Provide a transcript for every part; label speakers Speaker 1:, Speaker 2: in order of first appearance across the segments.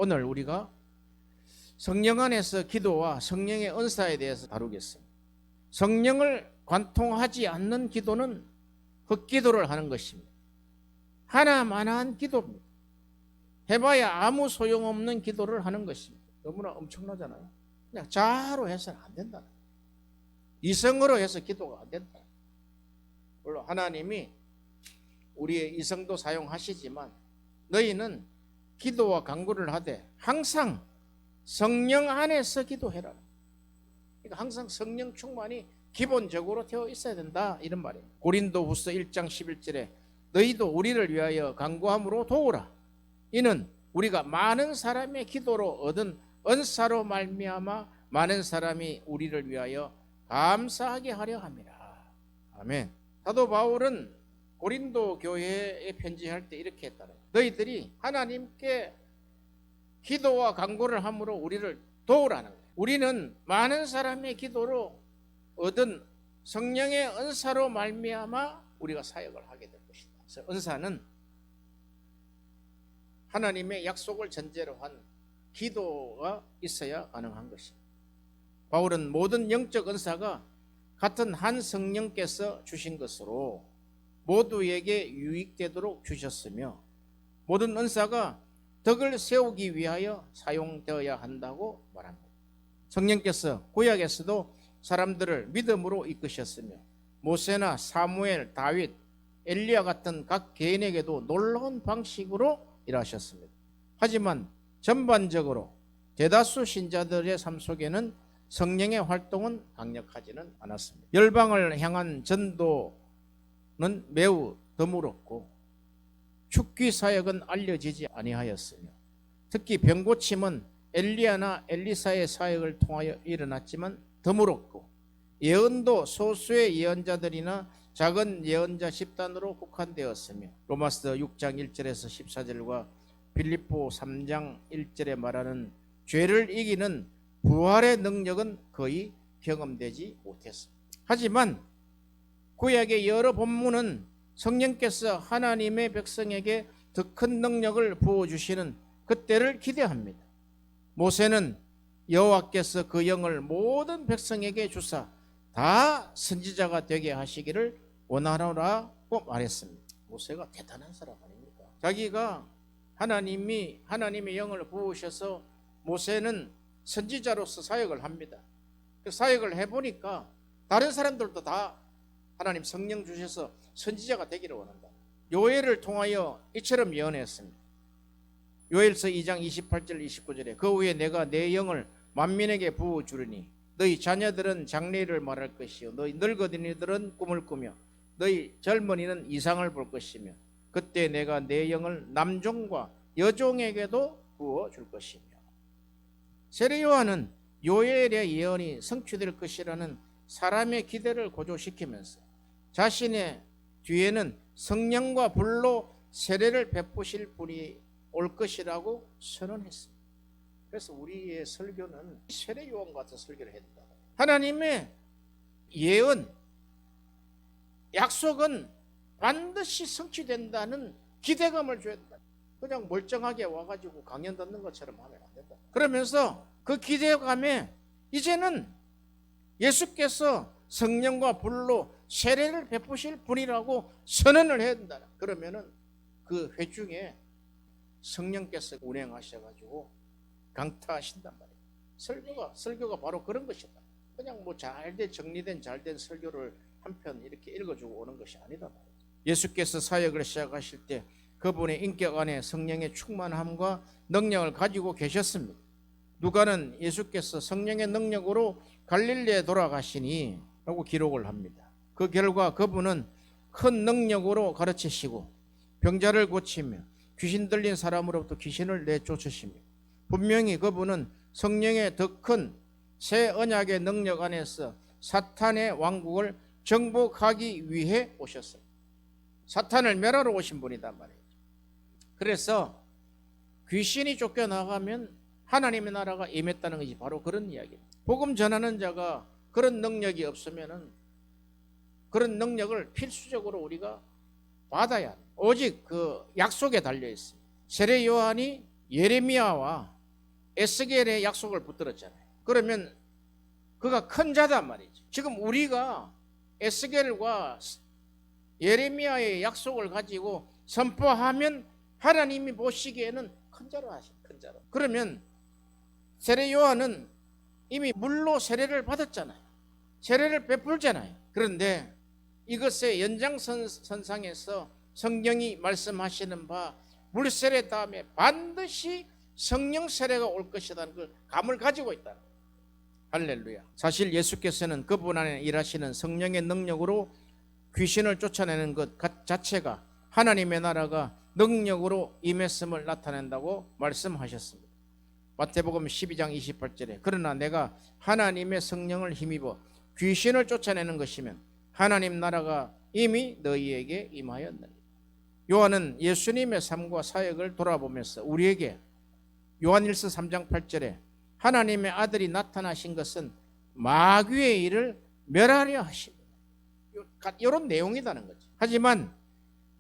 Speaker 1: 오늘 우리가 성령 안에서 기도와 성령의 은사에 대해서 다루겠습니다. 성령을 관통하지 않는 기도는 헛기도를 하는 것입니다. 하나만한 기도입니다. 해봐야 아무 소용없는 기도를 하는 것입니다. 너무나 엄청나잖아요. 그냥 자아로 해서는 안 된다. 이성으로 해서 기도가 안 된다. 물론 하나님이 우리의 이성도 사용하시지만 너희는 기도와 간구를 하되 항상 성령 안에서 기도해라. 그러니까 항상 성령 충만이 기본적으로 되어 있어야 된다, 이런 말이에요. 고린도후서 1장 11절에 너희도 우리를 위하여 간구함으로 도우라. 이는 우리가 많은 사람의 기도로 얻은 은사로 말미암아 많은 사람이 우리를 위하여 감사하게 하려 함이라. 아멘. 사도 바울은 고린도 교회에 편지할 때 이렇게 했다. 너희들이 하나님께 기도와 간구를 함으로 우리를 도우라는 거예요. 우리는 많은 사람의 기도로 얻은 성령의 은사로 말미암아 우리가 사역을 하게 될 것이다. 그래서 은사는 하나님의 약속을 전제로 한 기도가 있어야 가능한 것입니다. 바울은 모든 영적 은사가 같은 한 성령께서 주신 것으로 모두에게 유익되도록 주셨으며 모든 은사가 덕을 세우기 위하여 사용되어야 한다고 말합니다. 성령께서 구약에서도 사람들을 믿음으로 이끄셨으며 모세나 사무엘, 다윗, 엘리야 같은 각 개인에게도 놀라운 방식으로 일하셨습니다. 하지만 전반적으로 대다수 신자들의 삶 속에는 성령의 활동은 강력하지는 않았습니다. 열방을 향한 전도는 매우 드물었고 축기 사역은 알려지지 아니하였으며 특히 병고침은 엘리야나 엘리사의 사역을 통하여 일어났지만 드물었고 예언도 소수의 예언자들이나 작은 예언자 집단으로 국한되었으며 로마서 6장 1절에서 14절과 빌립보 3장 1절에 말하는 죄를 이기는 부활의 능력은 거의 경험되지 못했습니다. 하지만 구약의 여러 본문은 성령께서 하나님의 백성에게 더 큰 능력을 부어주시는 그때를 기대합니다. 모세는 여호와께서 그 영을 모든 백성에게 주사 다 선지자가 되게 하시기를 원하노라고 말했습니다. 모세가 대단한 사람 아닙니까? 자기가 하나님의 영을 부으셔서 모세는 선지자로서 사역을 합니다. 그 사역을 해보니까 다른 사람들도 다 하나님 성령 주셔서 선지자가 되기를 원한다. 요엘을 통하여 이처럼 예언했습니다. 요엘서 2장 28절 29절에 그 후에 내가 내 영을 만민에게 부어주리니 너희 자녀들은 장래를 말할 것이요 너희 늙어드니들은 꿈을 꾸며 너희 젊은이는 이상을 볼 것이며 그때 내가 내 영을 남종과 여종에게도 부어줄 것이며. 세례 요한은 요엘의 예언이 성취될 것이라는 사람의 기대를 고조시키면서 자신의 뒤에는 성령과 불로 세례를 베푸실 분이 올 것이라고 선언했습니다. 그래서 우리의 설교는 세례 요한 같은 설교를 해야 된다. 하나님의 예언, 약속은 반드시 성취된다는 기대감을 줘야 된다. 그냥 멀쩡하게 와가지고 강연 듣는 것처럼 하면 안 된다. 그러면서 그 기대감에 이제는 예수께서 성령과 불로 세례를 베푸실 분이라고 선언을 해야 된다. 그러면은 그 회중에 성령께서 운행하셔가지고 강타하신단 말이에요. 설교가 바로 그런 것이다. 그냥 뭐 정리된 잘된 설교를 한 편 이렇게 읽어주고 오는 것이 아니다 말이에요. 예수께서 사역을 시작하실 때 그분의 인격 안에 성령의 충만함과 능력을 가지고 계셨습니다. 누가는 예수께서 성령의 능력으로 갈릴리에 돌아가시니 라고 기록을 합니다. 그 결과 그분은 큰 능력으로 가르치시고 병자를 고치며 귀신 들린 사람으로부터 귀신을 내쫓으시며 분명히 그분은 성령의 더 큰 새 언약의 능력 안에서 사탄의 왕국을 정복하기 위해 오셨습니다. 사탄을 멸하러 오신 분이단 말이에요. 그래서 귀신이 쫓겨나가면 하나님의 나라가 임했다는 것이 바로 그런 이야기입니다. 복음 전하는 자가 그런 능력이 없으면은 그런 능력을 필수적으로 우리가 받아야 합니다. 오직 그 약속에 달려 있습니다. 세례 요한이 예레미야와 에스겔의 약속을 붙들었잖아요. 그러면 그가 큰 자단 말이죠. 지금 우리가 에스겔과 예레미야의 약속을 가지고 선포하면 하나님이 보시기에는 큰 자로 하십니다. 큰 자로. 그러면 세례 요한은 이미 물로 세례를 받았잖아요. 세례를 베풀잖아요. 그런데 이것의 연장선상에서 성경이 말씀하시는 바 물세례 다음에 반드시 성령 세례가 올 것이라는 그 감을 가지고 있다. 할렐루야. 사실 예수께서는 그분 안에 일하시는 성령의 능력으로 귀신을 쫓아내는 것 자체가 하나님의 나라가 능력으로 임했음을 나타낸다고 말씀하셨습니다. 마태복음 12장 28절에 그러나 내가 하나님의 성령을 힘입어 귀신을 쫓아내는 것이면 하나님 나라가 이미 너희에게 임하였느니라. 요한은 예수님의 삶과 사역을 돌아보면서 우리에게 요한일서 3장 8절에 하나님의 아들이 나타나신 것은 마귀의 일을 멸하려 하십니다. 이런 내용이라는 거죠. 하지만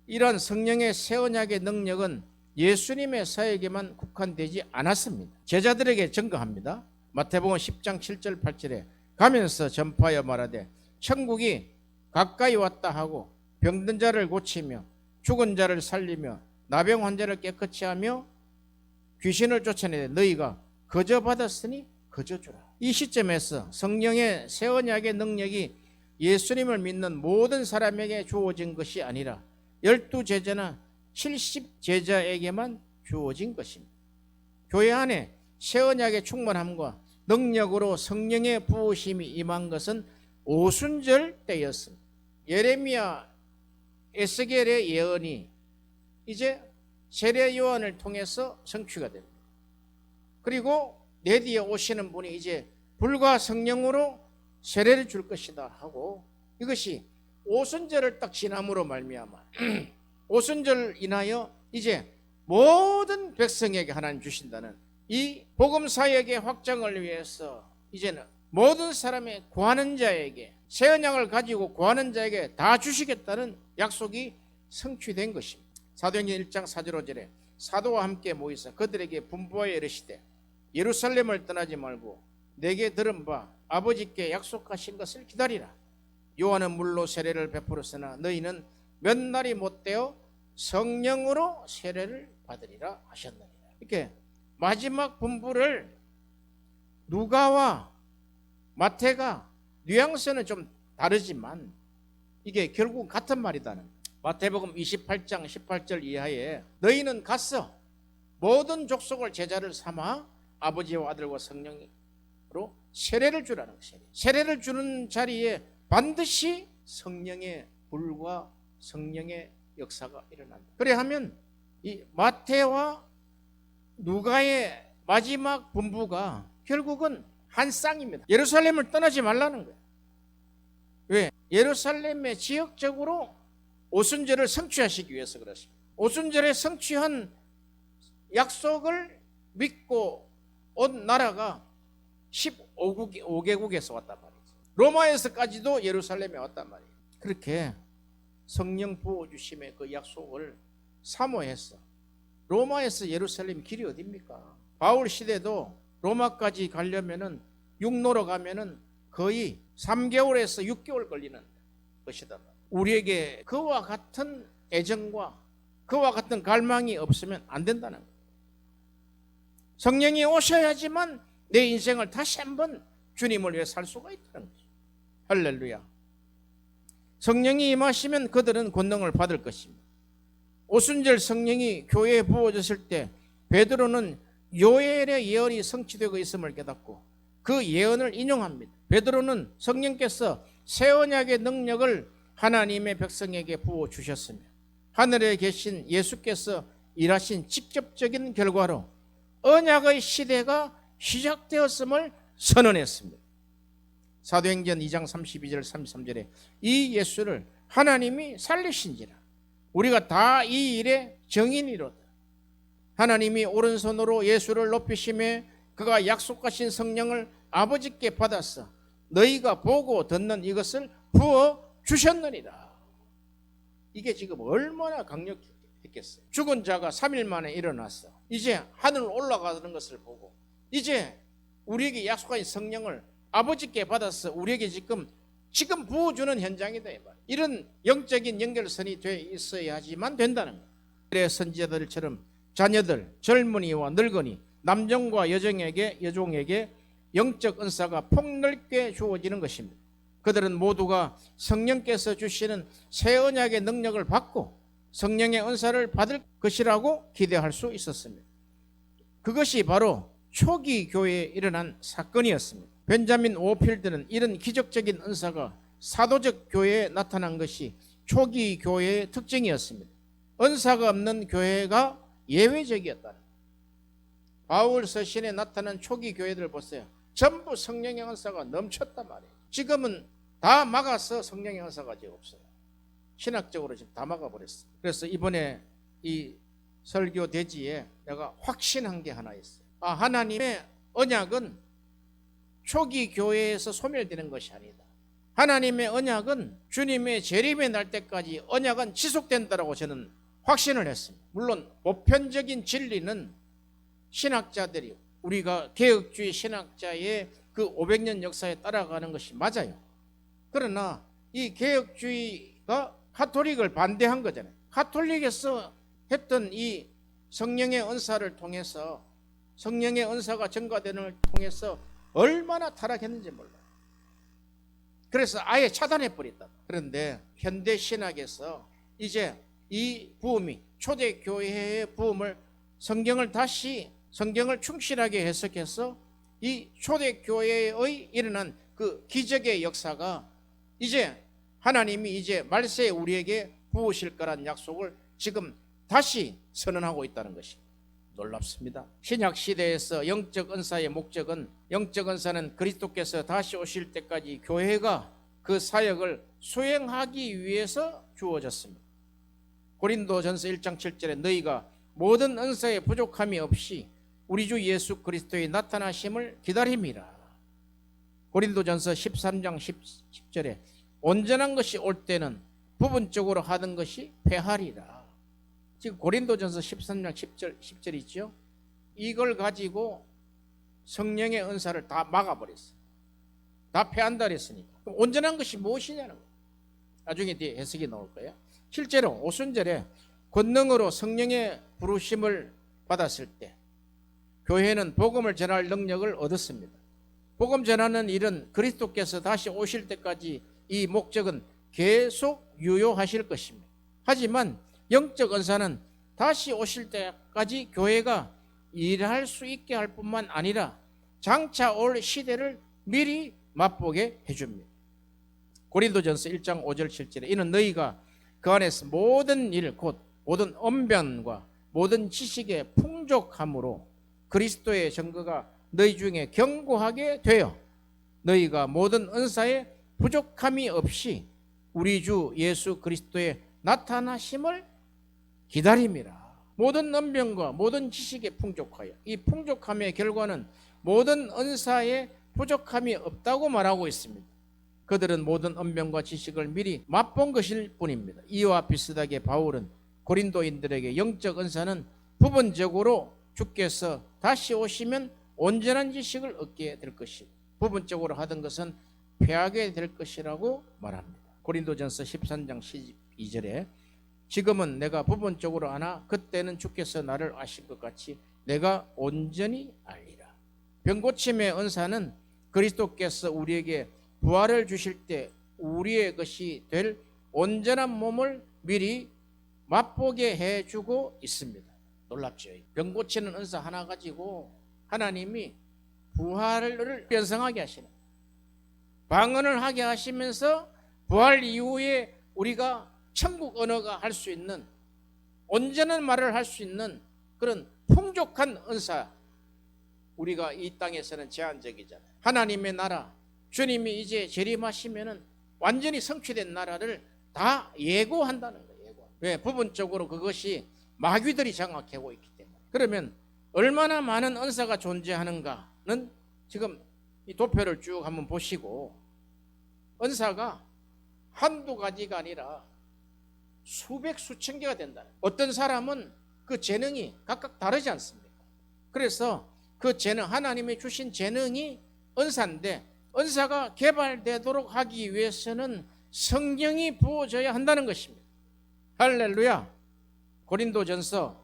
Speaker 1: 이런 성령의 새 언약의 능력은 예수님의 사역에만 국한되지 않았습니다. 제자들에게 증거합니다. 마태복음 10장 7절 8절에 가면서 전파하여 말하되 천국이 가까이 왔다 하고 병든 자를 고치며 죽은 자를 살리며 나병 환자를 깨끗이 하며 귀신을 쫓아내되 너희가 거저 받았으니 거저 주라. 이 시점에서 성령의 새 언약의 능력이 예수님을 믿는 모든 사람에게 주어진 것이 아니라 12제자나 70제자에게만 주어진 것입니다. 교회 안에 새 언약의 충만함과 능력으로 성령의 부으심이 임한 것은 오순절 때였습니다. 예레미야, 에스겔의 예언이 이제 세례 요한을 통해서 성취가 됩니다. 그리고 내 뒤에 오시는 분이 이제 불과 성령으로 세례를 줄 것이다 하고 이것이 오순절을 딱 지남으로 말미암아 오순절 인하여 이제 모든 백성에게 하나님 주신다는 이 복음 사역의 확장을 위해서 이제는 모든 사람의 구하는 자에게 새 언약을 가지고 구하는 자에게 다 주시겠다는 약속이 성취된 것입니다. 사도행전 1장 4절 5절에 사도와 함께 모이사 그들에게 분부하여 이르시되 예루살렘을 떠나지 말고 내게 들은 바 아버지께 약속하신 것을 기다리라. 요한은 물로 세례를 베풀었으나 너희는 몇 날이 못되어 성령으로 세례를 받으리라 하셨느니라. 이렇게 마지막 분부를 누가와 마태가 뉘앙스는 좀 다르지만 이게 결국 같은 말이다는. 마태복음 28장 18절 이하에 너희는 가서 모든 족속을 제자를 삼아 아버지와 아들과 성령으로 세례를 주라는 것이에요. 세례를 주는 자리에 반드시 성령의 불과 성령의 역사가 일어난다. 그래 하면 이 마태와 누가의 마지막 분부가 결국은 한 쌍입니다. 예루살렘을 떠나지 말라는 거예요. 왜? 예루살렘의 지역적으로 오순절을 성취하시기 위해서 그렇습니다. 오순절에 성취한 약속을 믿고 온 나라가 15개국에서 왔단 말이죠. 로마에서까지도 예루살렘에 왔단 말이에요. 그렇게 성령 부어주심의 그 약속을 사모해서 로마에서 예루살렘 길이 어딥니까? 바울 시대도 로마까지 가려면은 육로로 가면은 거의 3개월에서 6개월 걸리는 것이다. 우리에게 그와 같은 애정과 그와 같은 갈망이 없으면 안 된다는 거예요. 성령이 오셔야지만 내 인생을 다시 한번 주님을 위해 살 수가 있다는 거죠. 할렐루야. 성령이 임하시면 그들은 권능을 받을 것입니다. 오순절 성령이 교회에 부어졌을 때 베드로는 요엘의 예언이 성취되고 있음을 깨닫고 그 예언을 인용합니다. 베드로는 성령께서 새 언약의 능력을 하나님의 백성에게 부어 주셨으며 하늘에 계신 예수께서 일하신 직접적인 결과로 언약의 시대가 시작되었음을 선언했습니다. 사도행전 2장 32절 33절에 이 예수를 하나님이 살리신지라 우리가 다 이 일의 정인이로다. 하나님이 오른손으로 예수를 높이심에 그가 약속하신 성령을 아버지께 받아서 너희가 보고 듣는 이것을 부어 주셨느니라. 이게 지금 얼마나 강력했겠어요. 죽은 자가 3일 만에 일어났어. 이제 하늘 올라가는 것을 보고 이제 우리에게 약속한 성령을 아버지께 받아서 우리에게 지금 부어주는 현장이다. 이런 영적인 연결선이 돼 있어야지만 된다는 거예요. 그래 선지자들처럼 자녀들, 젊은이와 늙은이, 남종과 여종에게 영적 은사가 폭넓게 주어지는 것입니다. 그들은 모두가 성령께서 주시는 새 언약의 능력을 받고 성령의 은사를 받을 것이라고 기대할 수 있었습니다. 그것이 바로 초기 교회에 일어난 사건이었습니다. 벤자민 오필드는 이런 기적적인 은사가 사도적 교회에 나타난 것이 초기 교회의 특징이었습니다. 은사가 없는 교회가 예외적이었다. 바울 서신에 나타난 초기 교회들을 보세요. 전부 성령의 은사가 넘쳤단 말이에요. 지금은 다 막아서 성령의 은사가 지금 없어요. 신학적으로 지금 다 막아버렸어요. 그래서 이번에 이 설교 대지에 내가 확신한 게 하나 있어요. 하나님의 언약은 초기 교회에서 소멸되는 것이 아니다. 하나님의 언약은 주님의 재림의 날 때까지 언약은 지속된다라고 저는 확신을 했습니다. 물론 보편적인 진리는 신학자들이 우리가 개혁주의 신학자의 그 500년 역사에 따라가는 것이 맞아요. 그러나 이 개혁주의가 가톨릭을 반대한 거잖아요. 가톨릭에서 했던 이 성령의 은사를 통해서 성령의 은사가 증가되는 걸 통해서 얼마나 타락했는지 몰라요. 그래서 아예 차단해버렸다. 그런데 현대 신학에서 이제 이 부음이 초대교회의 부음을 성경을 충실하게 해석해서 이 초대교회의 일어난 그 기적의 역사가 이제 하나님이 이제 말세에 우리에게 부으실 거란 약속을 지금 다시 선언하고 있다는 것이 놀랍습니다. 신약 시대에서 영적 은사의 목적은, 영적 은사는 그리스도께서 다시 오실 때까지 교회가 그 사역을 수행하기 위해서 주어졌습니다. 고린도전서 1장 7절에 너희가 모든 은사의 부족함이 없이 우리 주 예수 그리스도의 나타나심을 기다림이라. 고린도전서 13장 10절에 온전한 것이 올 때는 부분적으로 하던 것이 패하리라. 지금 고린도전서 13장 10절 있죠. 이걸 가지고 성령의 은사를 다 막아버렸어요. 다 패한다 그랬으니까. 그럼 온전한 것이 무엇이냐는 거예요. 나중에 뒤에 해석이 나올 거예요. 실제로 오순절에 권능으로 성령의 부르심을 받았을 때 교회는 복음을 전할 능력을 얻었습니다. 복음 전하는 일은 그리스도께서 다시 오실 때까지 이 목적은 계속 유효하실 것입니다. 하지만 영적 은사는 다시 오실 때까지 교회가 일할 수 있게 할 뿐만 아니라 장차 올 시대를 미리 맛보게 해줍니다. 고린도전서 1장 5절 7절에 이는 너희가 그 안에서 모든 일 곧 모든 언변과 모든 지식의 풍족함으로 그리스도의 증거가 너희 중에 견고하게 되어 너희가 모든 은사에 부족함이 없이 우리 주 예수 그리스도의 나타나심을 기다림이라. 모든 언변과 모든 지식에 풍족하여, 이 풍족함의 결과는 모든 은사에 부족함이 없다고 말하고 있습니다. 그들은 모든 언변과 지식을 미리 맛본 것일 뿐입니다. 이와 비슷하게 바울은 고린도인들에게 영적 은사는 부분적으로 주께서 다시 오시면 온전한 지식을 얻게 될 것이고 부분적으로 하던 것은 패하게 될 것이라고 말합니다. 고린도전서 13장 12절에 지금은 내가 부분적으로 하나 그때는 주께서 나를 아실 것 같이 내가 온전히 알리라. 병고침의 은사는 그리스도께서 우리에게 부활을 주실 때 우리의 것이 될 온전한 몸을 미리 맛보게 해주고 있습니다. 놀랍죠. 병 고치는 은사 하나 가지고 하나님이 부활을 변성하게 하시는, 방언을 하게 하시면서 부활 이후에 우리가 천국 언어가 할 수 있는, 온전한 말을 할 수 있는 그런 풍족한 은사, 우리가 이 땅에서는 제한적이잖아요. 하나님의 나라, 주님이 이제 재림하시면은 완전히 성취된 나라를 다 예고한다는 거예요. 예고. 왜? 부분적으로 그것이 마귀들이 장악하고 있기 때문에. 그러면 얼마나 많은 은사가 존재하는가는 지금 이 도표를 쭉 한번 보시고, 은사가 한두 가지가 아니라 수백 수천 개가 된다. 어떤 사람은 그 재능이 각각 다르지 않습니까? 그래서 그 재능, 하나님이 주신 재능이 은사인데 은사가 개발되도록 하기 위해서는 성령이 부어져야 한다는 것입니다. 할렐루야. 고린도전서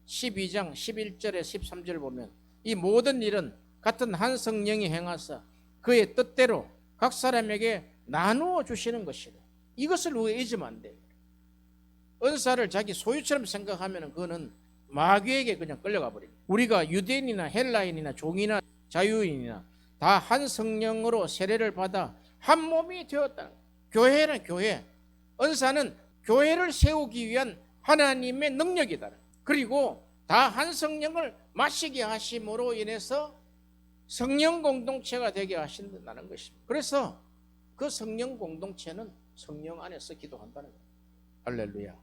Speaker 1: 12장 11절에 13절을 보면 이 모든 일은 같은 한 성령이 행하사 그의 뜻대로 각 사람에게 나누어 주시는 것이래. 이것을 우리가 잊으면 안 돼요. 은사를 자기 소유처럼 생각하면 그거는 마귀에게 그냥 끌려가 버립니다. 우리가 유대인이나 헬라인이나 종이나 자유인이나 다 한 성령으로 세례를 받아 한 몸이 되었다. 교회는 교회, 은사는 교회를 세우기 위한 하나님의 능력이다. 그리고 다 한 성령을 마시게 하심으로 인해서 성령 공동체가 되게 하신다는 것입니다. 그래서 그 성령 공동체는 성령 안에서 기도한다는 거예요. 할렐루야.